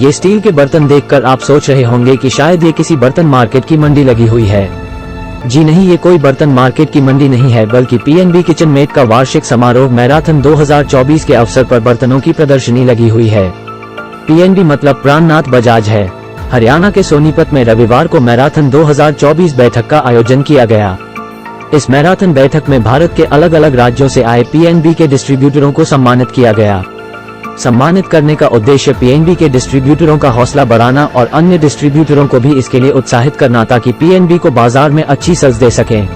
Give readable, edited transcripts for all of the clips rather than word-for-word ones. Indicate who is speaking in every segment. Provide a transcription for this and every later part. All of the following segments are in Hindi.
Speaker 1: ये स्टील के बर्तन देखकर आप सोच रहे होंगे कि शायद ये किसी बर्तन मार्केट की मंडी लगी हुई है। जी नहीं, ये कोई बर्तन मार्केट की मंडी नहीं है, बल्कि पीएनबी किचन मेट का वार्षिक समारोह मैराथन 2024 के अवसर पर बर्तनों की प्रदर्शनी लगी हुई है। पीएनबी मतलब प्राणनाथ बजाज है। हरियाणा के सोनीपत में रविवार को मैराथन 2024 बैठक का आयोजन किया गया। इस मैराथन बैठक में भारत के अलग अलग राज्यों से आए पीएनबी के डिस्ट्रीब्यूटरों को सम्मानित किया गया। सम्मानित करने का उद्देश्य पीएनबी के डिस्ट्रीब्यूटरों का हौसला बढ़ाना और अन्य डिस्ट्रीब्यूटरों को भी इसके लिए उत्साहित करना, ताकि पीएनबी को बाजार में अच्छी सज दे सकें।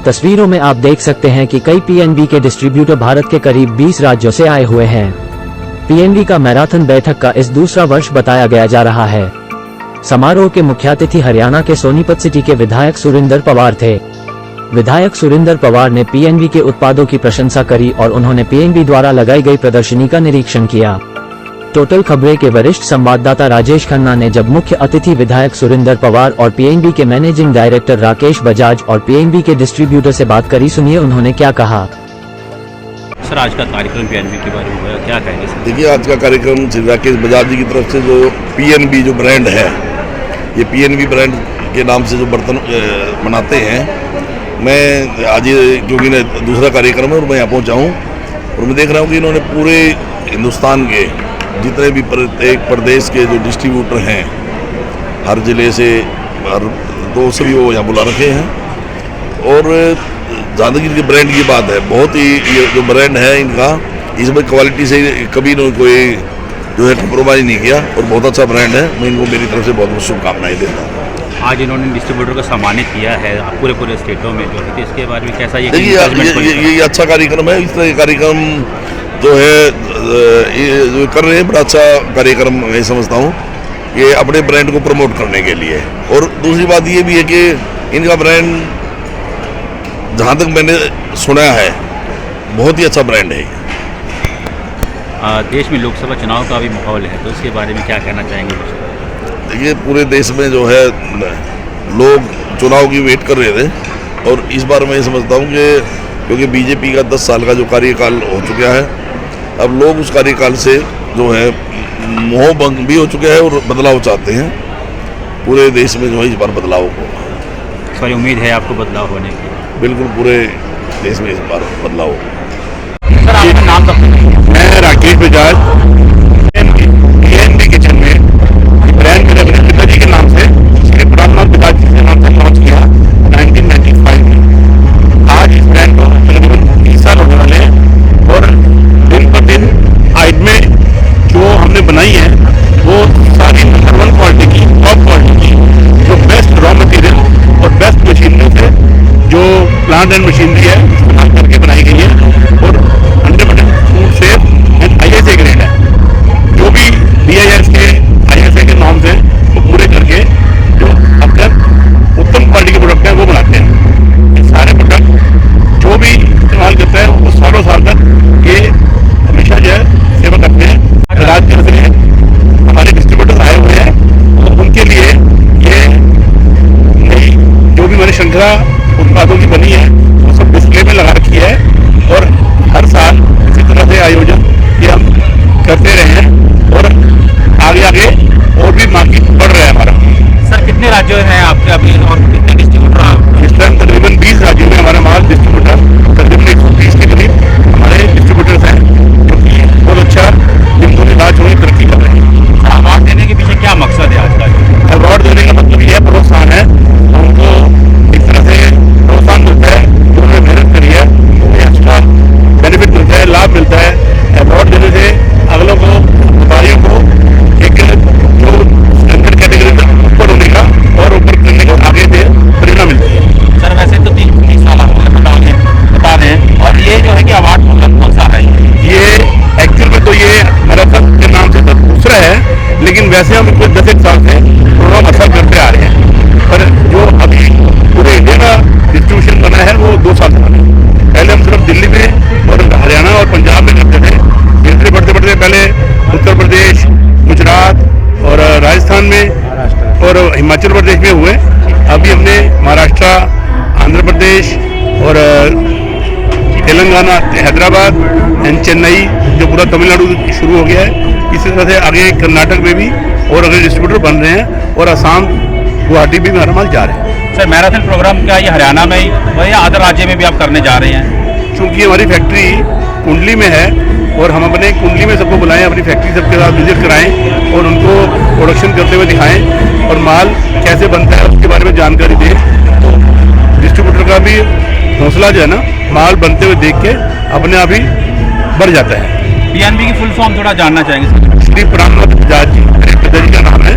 Speaker 1: तस्वीरों में आप देख सकते हैं कि कई पीएनबी के डिस्ट्रीब्यूटर भारत के करीब 20 राज्यों से आए हुए हैं। पीएनबी का मैराथन बैठक का इस दूसरा वर्ष बताया गया जा रहा है। समारोह के मुख्यातिथि हरियाणा के सोनीपत सिटी के विधायक सुरिंदर पवार थे। विधायक सुरिंदर पवार ने पीएनबी के उत्पादों की प्रशंसा करी और उन्होंने पीएनबी द्वारा लगाई गई प्रदर्शनी का निरीक्षण किया। टोटल खबरें के वरिष्ठ संवाददाता राजेश खन्ना ने जब मुख्य अतिथि विधायक सुरिंदर पवार और पीएनबी के मैनेजिंग डायरेक्टर राकेश बजाज और पीएनबी के डिस्ट्रीब्यूटर से बात करी, सुनिए उन्होंने क्या कहा।
Speaker 2: सर, आज का कार्यक्रम पीएनबी के बारे में हुआ, क्या कहेंगे सर?
Speaker 3: देखिए, आज का कार्यक्रम श्री राकेश बजाज जी की तरफ से जो पीएनबी जो ब्रांड है, ये पीएनबी ब्रांड के नाम से जो बर्तन बनाते हैं, मैं आज क्योंकि दूसरा कार्यक्रम है और मैं यहाँ पहुँचा हूँ और मैं देख रहा हूँ कि इन्होंने पूरे हिंदुस्तान के जितने भी प्रत्येक प्रदेश के जो डिस्ट्रीब्यूटर हैं, हर ज़िले से तो सभी वो यहाँ बुला रखे हैं। और जहाँ तक इनके ब्रांड की बात है, बहुत ही ये जो ब्रांड है इनका, इसमें क्वालिटी से कभी इन्होंने कोई जो है कंप्रोमाइज़ नहीं किया और बहुत अच्छा ब्रांड है। मैं इनको मेरी तरफ से बहुत बहुत शुभकामनाएँ देता हूँ।
Speaker 2: आज इन्होंने डिस्ट्रीब्यूटर को सम्मानित किया है पूरे स्टेटों में जो है, तो इसके बारे में कैसा
Speaker 3: ये अच्छा कार्यक्रम है। इस तरह का कार्यक्रम जो है ये जो कर रहे हैं, बड़ा अच्छा कार्यक्रम मैं समझता हूँ। ये अपने ब्रांड को प्रमोट करने के लिए। और दूसरी बात ये भी है कि इनका ब्रांड, जहाँ तक मैंने सुना है, बहुत ही अच्छा ब्रांड है।
Speaker 2: देश में लोकसभा चुनाव का भी माहौल है, तो इसके बारे में क्या कहना चाहेंगे?
Speaker 3: देखिए, पूरे देश में जो है लोग चुनाव की वेट कर रहे थे और इस बार मैं समझता हूँ कि क्योंकि बीजेपी का 10 साल का जो कार्यकाल हो चुका है, अब लोग उस कार्यकाल से जो है मोह भंग भी हो चुके हैं और बदलाव चाहते हैं। पूरे देश में जो है इस बार बदलाव हो,
Speaker 2: सारी उम्मीद है आपको बदलाव होने की?
Speaker 3: बिल्कुल, पूरे देश में इस बार बदलाव हो।
Speaker 2: सर, आपका नाम?
Speaker 4: मैं राकेश बजाज, पीएनबी किचन में ब्रांड मेरे अपने पिताजी के नाम से, श्री प्राणनाथ बजाज जी के नाम से लॉन्च किया 1995 में। आज इस ब्रांड को तकरीबन 30 साल होने वाले हैं और दिन पर दिन आइटमें जो हमने बनाई है वो सारी नंबर 1 क्वालिटी की, टॉप क्वालिटी की, जो बेस्ट रॉ मटेरियल और बेस्ट मशीनरी से, जो प्लांट एंड मशीनरी है इस्तेमाल करके बनाई गई है और 100% food safe and ISA grade है। जो भी BIS के ISA के नॉर्म्स हैं वो पूरे करके जो अपने उत्तम क्वालिटी के प्रोडक्ट हैं वो बनाते हैं। ये सारे प्रोडक्ट जो भी इस्तेमाल करते हैं वो सालों साल तक ये हमेशा जो है सेवा करते हैं। राज्य से हमारे डिस्ट्रीब्यूटर आए हुए हैं और उनके लिए ये नई जो भी हमारी श्रृंखला उत्पादों की बनी है वो सब डिस्प्ले में लगा रखी है और हर साल इसी तरह से आयोजन ये हम करते रहे हैं और आगे और भी मार्केट बढ़ रहा है हमारा।
Speaker 2: सर, कितने राज्यों हैं आपके अभी और कितने डिस्ट्रीब्यूटर हैं?
Speaker 4: इस टाइम तकरीबन 20 राज्यों में हमारे माल डिस्ट्रीब्यूटर, तकरीबन 130 के करीब हमारे डिस्ट्रीब्यूटर्स हैं, जो कि बहुत अच्छा जिनको इलाज होने तरक्की कर रहे हैं।
Speaker 2: अवार्ड देने के पीछे क्या मकसद है आज का?
Speaker 4: अवार्ड देने का मतलब यह प्रोत्साहन है, उनको एक तरह से प्रोत्साहन मिलता है, जो उन्होंने मेहनत करी है, एक्स्ट्रा बेनिफिट मिलता है, लाभ मिलता है। अवार्ड देने से अगलों को, व्यापारियों को एक जो स्टैंडर्ड कैटेगरी में ऊपर होने का और ऊपर करने का आगे से प्रेरणा मिलती है।
Speaker 2: सर, वैसे तो 30 साल बता दें, और ये जो है कि अवार्ड कौन सा है?
Speaker 4: ये एक्चुअल में तो ये मैराथन के नाम से तो दूसरा है, लेकिन वैसे हम कुछ 10 साल से प्रोग्राम अच्छा करते आ रहे हैं। पर जो अभी पूरे इंडिया का डिस्ट्रीब्यूशन बना है वो 2 साल से बना है। पहले हम सिर्फ दिल्ली में और हरियाणा और पंजाब में करते थे, धीरे बढ़ते बढ़ते पहले उत्तर प्रदेश, गुजरात और राजस्थान में और हिमाचल प्रदेश में हुए। अभी हमने महाराष्ट्र, आंध्र प्रदेश और तेलंगाना, हैदराबाद एंड चेन्नई, जो पूरा तमिलनाडु शुरू हो गया है, इसी तरह से आगे कर्नाटक में भी और अगर डिस्ट्रीब्यूटर बन रहे हैं, और असम गुवाहाटी भी हमारा माल जा रहे हैं।
Speaker 2: सर मैराथन प्रोग्राम क्या ये हरियाणा में ही या अदर राज्य में भी आप करने जा रहे हैं?
Speaker 4: चूँकि हमारी फैक्ट्री कुंडली में है और हम अपने कुंडली में सबको बुलाएं, अपनी फैक्ट्री सबके साथ विजिट कराएं और उनको प्रोडक्शन करते हुए दिखाएं और माल कैसे बनता है उसके बारे में जानकारी दें। तो डिस्ट्रीब्यूटर का भी हौसला जो है ना, माल बनते हुए देख के अपने आप ही बढ़ जाता है।
Speaker 2: PNB की फुल फॉर्म थोड़ा जानना चाहेंगे?
Speaker 4: श्री प्राणनाथ बजाज जी, मेरे पिताजी का नाम है।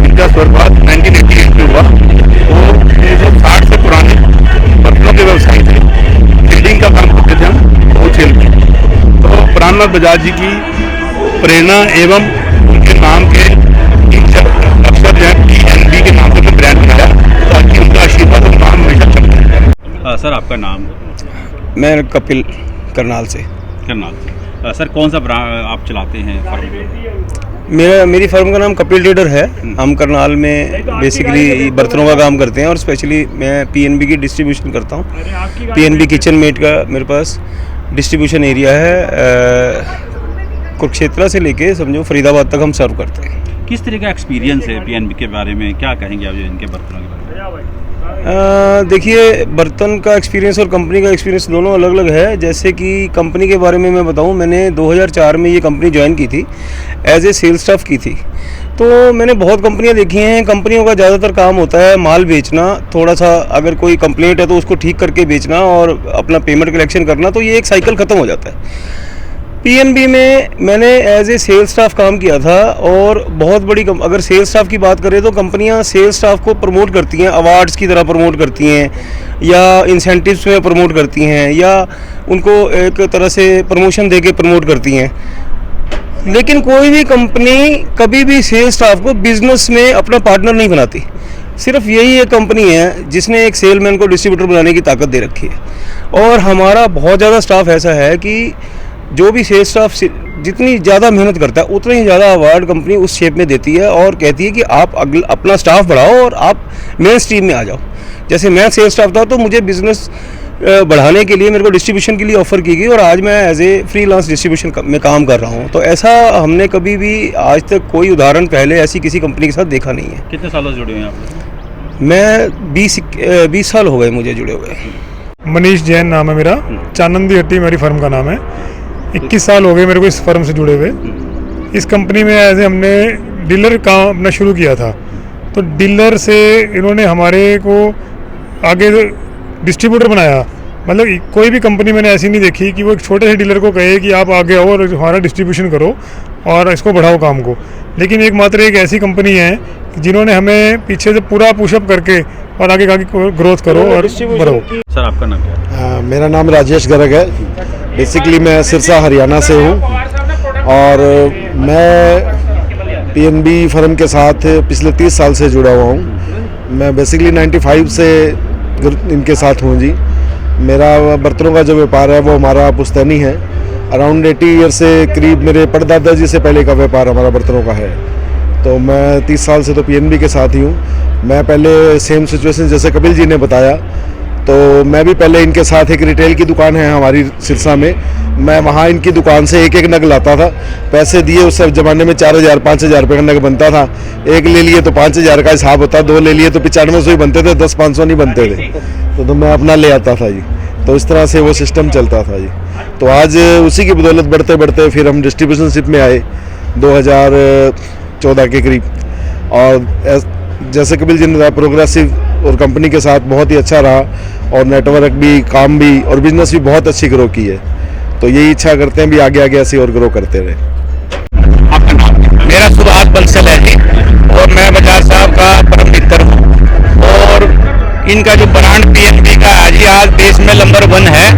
Speaker 4: इनका स्वर्गवास 1988 में हुआ। वो 1960 से पुराने बर्तनों के व्यवसायी थे, बिल्डिंग का काम करते थे हम होलसेल में। तो प्राणनाथ बजाज जी की प्रेरणा एवं उनके नाम के अक्षर जो है PNB के नाम से ब्रांड बनाया, ताकि उनका आशीर्वाद और नाम हमेशा चलता है।
Speaker 2: सर आपका नाम?
Speaker 5: मैं कपिल करनाल से।
Speaker 2: करनाल। सर कौन सा आप चलाते हैं फर्म?
Speaker 5: मेरी फर्म का नाम कपिल ट्रेडर है। हम करनाल में बेसिकली बर्तनों का काम करते हैं और स्पेशली मैं PNB की डिस्ट्रीब्यूशन करता हूँ। PNB किचन मेट का मेरे पास डिस्ट्रीब्यूशन एरिया है, कुरुक्षेत्र से लेके समझो फरीदाबाद तक हम सर्व करते हैं।
Speaker 2: किस तरह का एक्सपीरियंस है PNB के बारे में, क्या कहेंगे आप इनके बर्तनों के बारे में?
Speaker 5: देखिए, बर्तन का एक्सपीरियंस और कंपनी का एक्सपीरियंस दोनों अलग अलग है। जैसे कि कंपनी के बारे में मैं बताऊं, मैंने 2004 में ये कंपनी ज्वाइन की थी, एज ए सेल्स स्टाफ की थी। तो मैंने बहुत कंपनियां देखी हैं। कंपनियों का ज़्यादातर काम होता है माल बेचना, थोड़ा सा अगर कोई कंप्लेंट है तो उसको ठीक करके बेचना और अपना पेमेंट कलेक्शन करना, तो ये एक साइकिल ख़त्म हो जाता है। PNB में मैंने एज ए सेल्स स्टाफ काम किया था और बहुत बड़ी अगर सेल्स स्टाफ की बात करें तो कंपनियां सेल्स स्टाफ को प्रमोट करती हैं, अवार्ड्स की तरह प्रमोट करती हैं या इंसेंटिव्स में प्रमोट करती हैं या उनको एक तरह से प्रमोशन देके प्रमोट करती हैं। लेकिन कोई भी कंपनी कभी भी सेल्स स्टाफ को बिजनेस में अपना पार्टनर नहीं बनाती। सिर्फ यही एक कंपनी है जिसने एक सेलमैन को डिस्ट्रीब्यूटर बनाने की ताकत दे रखी है। और हमारा बहुत ज़्यादा स्टाफ ऐसा है कि जो भी सेल्स स्टाफ जितनी ज़्यादा मेहनत करता है उतना ही ज़्यादा अवार्ड कंपनी उस शेप में देती है और कहती है कि आप अपना स्टाफ बढ़ाओ और आप मेन स्ट्रीम में आ जाओ। जैसे मैं सेल्स स्टाफ था तो मुझे बिजनेस बढ़ाने के लिए मेरे को डिस्ट्रीब्यूशन के लिए ऑफ़र की गई और आज मैं एज ए फ्रीलांस डिस्ट्रीब्यूशन में काम कर रहा हूँ। तो ऐसा हमने कभी भी आज तक कोई उदाहरण पहले ऐसी किसी कंपनी के साथ देखा नहीं है।
Speaker 2: कितने सालों से जुड़े हुए हैं आप?
Speaker 5: मैं 20 साल हो गए मुझे जुड़े हुए।
Speaker 6: मनीष जैन नाम है मेरा, चानंदी हट्टी मेरी फर्म का नाम है। 21 साल हो गए मेरे को इस फर्म से जुड़े हुए। इस कंपनी में एज ए हमने डीलर काम अपना शुरू किया था, तो डीलर से इन्होंने हमारे को आगे डिस्ट्रीब्यूटर बनाया। मतलब कोई भी कंपनी मैंने ऐसी नहीं देखी कि वो एक छोटे से डीलर को कहे कि आप आगे आओ और हमारा डिस्ट्रीब्यूशन करो और इसको बढ़ाओ काम को। लेकिन एकमात्र एक ऐसी कंपनी है जिन्होंने हमें पीछे से पूरा पुशअप करके और आगे ग्रोथ करो और बढ़ो।
Speaker 2: सर आपका नाम क्या है?
Speaker 7: मेरा नाम राजेश गर्ग है। बेसिकली मैं सिरसा हरियाणा से हूँ और मैं PNB फर्म के साथ पिछले 30 साल से जुड़ा हुआ हूँ। मैं बेसिकली 95 से इनके साथ हूँ जी। मेरा बर्तनों का जो व्यापार है वो हमारा पुश्तैनी है। अराउंड 80 ईयर से करीब मेरे परदादा जी से पहले का व्यापार हमारा बर्तनों का है। तो मैं 30 साल से तो PNB के साथ ही हूँ। मैं पहले सेम सिचुएशन जैसे कपिल जी ने बताया, तो मैं भी पहले इनके साथ एक रिटेल की दुकान है हमारी सिरसा में, मैं वहाँ इनकी दुकान से एक एक नग लाता था। पैसे दिए उस ज़माने में 4000 5000 रुपये का नग बनता था। एक ले लिए तो 5000 का हिसाब होता, दो ले लिए तो 9500 ही बनते थे, 10-500 नहीं बनते थे। तो मैं अपना ले आता था जी। तो इस तरह से वो सिस्टम चलता था जी। तो आज उसी की बदौलत बढ़ते बढ़ते फिर हम डिस्ट्रीब्यूशनशिप में आए 2014 के करीब। और जैसे कपिल जी ने बताया, प्रोग्रेसिव और कंपनी के साथ बहुत ही अच्छा रहा और नेटवर्क भी, काम भी और बिजनेस भी बहुत अच्छी ग्रो की है। तो यही इच्छा करते हैं भी आगे आगे ऐसे और ग्रो करते रहे।
Speaker 4: मेरा सुभाष बंसल है जी और मैं बजाज साहब का परम मित्र हूँ। और इनका जो ब्रांड PNB का आज देश में नंबर 1 है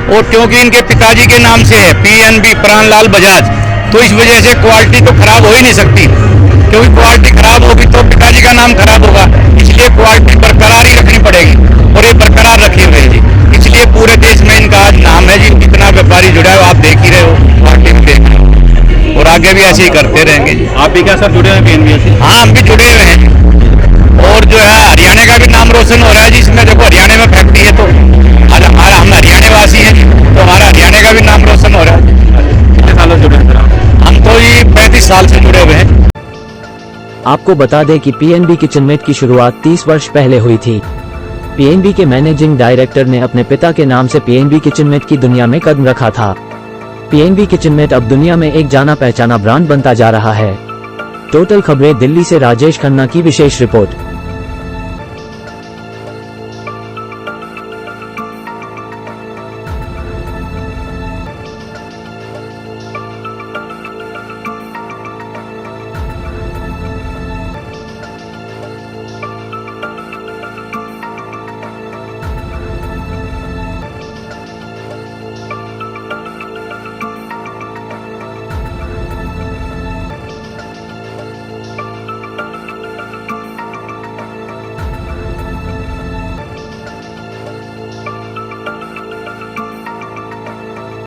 Speaker 4: और क्योंकि इनके पिताजी के नाम से है PNB प्राणलाल बजाज, तो इस वजह से क्वालिटी तो खराब हो ही नहीं सकती, क्योंकि क्वालिटी खराब होगी तो पिताजी का नाम खराब होगा। इसलिए क्वालिटी बरकरार ही रखनी पड़ेगी और ये बरकरार रखी हुई है जी। इसलिए पूरे देश में इनका आज नाम है जी। कितना व्यापारी जुड़ा है आप देख ही रहे हो, क्वालिटी में देख रहे हो और आगे भी ऐसे ही करते रहेंगे जी।
Speaker 2: आप भी क्या सर जुड़े हुए हैं PNB से?
Speaker 4: हाँ, हम भी जुड़े हुए हैं और जो है हरियाणा का भी नाम रोशन हो रहा है जी। इसमें देखो हरियाणा में फैक्ट्री है तो आज हम हरियाणा वासी हैं जी। तो हमारा हरियाणा का भी नाम रोशन हो रहा है। कितने सालों से जुड़े हैं सर आप? हम तो ये 35 साल से जुड़े हुए हैं।
Speaker 1: आपको बता दें कि पीएनबी किचनमेट की शुरुआत 30 वर्ष पहले हुई थी। पीएनबी के मैनेजिंग डायरेक्टर ने अपने पिता के नाम से पीएनबी किचनमेट की दुनिया में कदम रखा था। पीएनबी किचनमेट अब दुनिया में एक जाना पहचाना ब्रांड बनता जा रहा है। टोटल खबरें दिल्ली से राजेश खन्ना की विशेष रिपोर्ट।